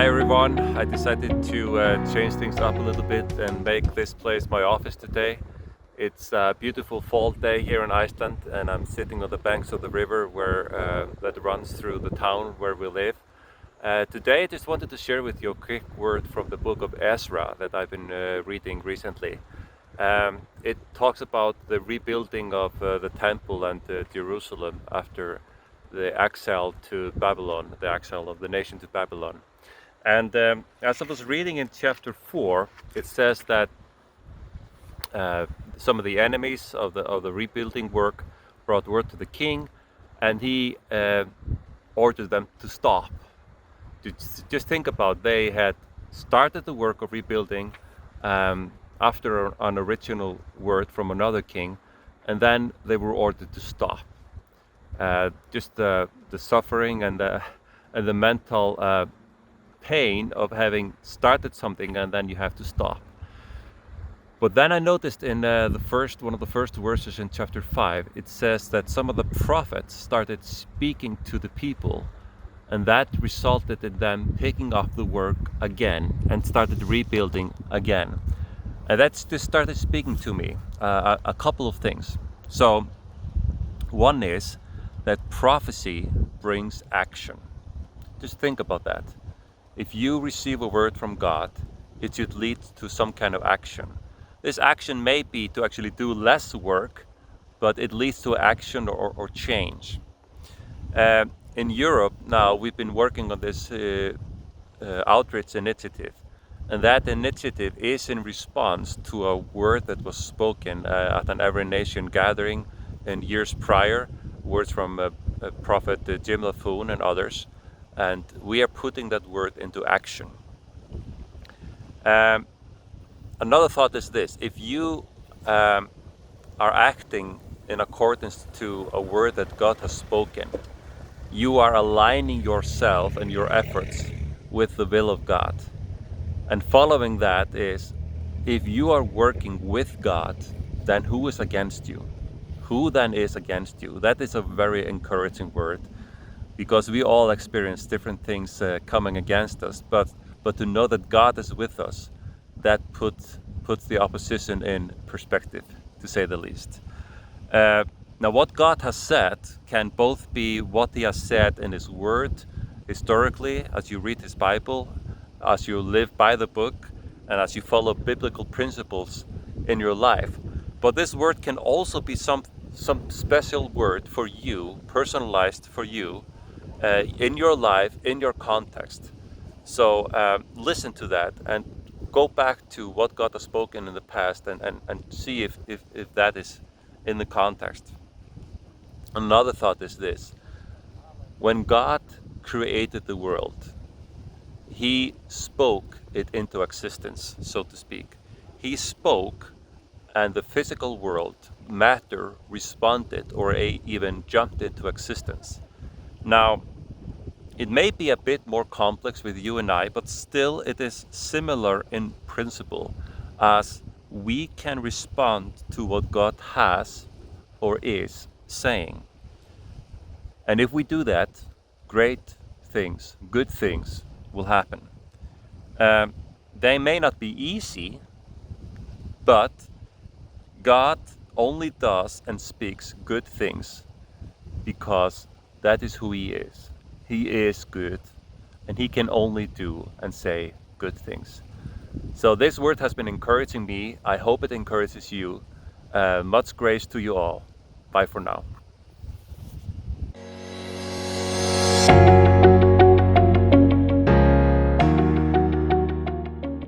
Hi everyone, I decided to change things up a little bit and make this place my office today. It's a beautiful fall day here in Iceland and I'm sitting on the banks of the river that runs through the town where we live. Today I just wanted to share with you a quick word from the book of Ezra that I've been reading recently. It talks about the rebuilding of the temple and Jerusalem after the exile to Babylon, the exile of the nation to Babylon. And as I was reading in chapter 4, it says that some of the enemies of the rebuilding work brought word to the king, and he ordered them to stop. Just think about, they had started the work of rebuilding after an original word from another king, and then they were ordered to stop. Just the suffering and the mental pain of having started something and then you have to stop. But then I noticed in one of the first verses in chapter 5, it says that some of the prophets started speaking to the people, and that resulted in them picking up the work again and started rebuilding again. And that's just started speaking to me a couple of things. So one is that prophecy brings action. Just think about that. If you receive a word from God, it should lead to some kind of action. This action may be to actually do less work, but it leads to action or change. In Europe now, we've been working on this outreach initiative, and that initiative is in response to a word that was spoken at an Every Nation gathering in years prior, words from Prophet Jim LaFoon and others, and we are putting that word into action. Another thought is this: if you are acting in accordance to a word that God has spoken, you are aligning yourself and your efforts with the will of God. And following that is, if you are working with God, then who is against you? Who then is against you? That is a very encouraging word, because we all experience different things coming against us, but to know that God is with us, that puts the opposition in perspective, to say the least. Now, what God has said can both be what He has said in His Word, historically, as you read His Bible, as you live by the book, and as you follow biblical principles in your life. But this word can also be some special word for you, personalized for you, in your life, in your context. So listen to that and go back to what God has spoken in the past and see if that is in the context. Another thought is this: when God created the world, He spoke it into existence, so to speak. He spoke, and the physical world, matter, responded or even jumped into existence. Now, it may be a bit more complex with you and I, but still it is similar in principle, as we can respond to what God has or is saying. And if we do that, great things, good things will happen. They may not be easy, but God only does and speaks good things because that is who He is. He is good, and He can only do and say good things. So this word has been encouraging me. I hope it encourages you. Much grace to you all. Bye for now.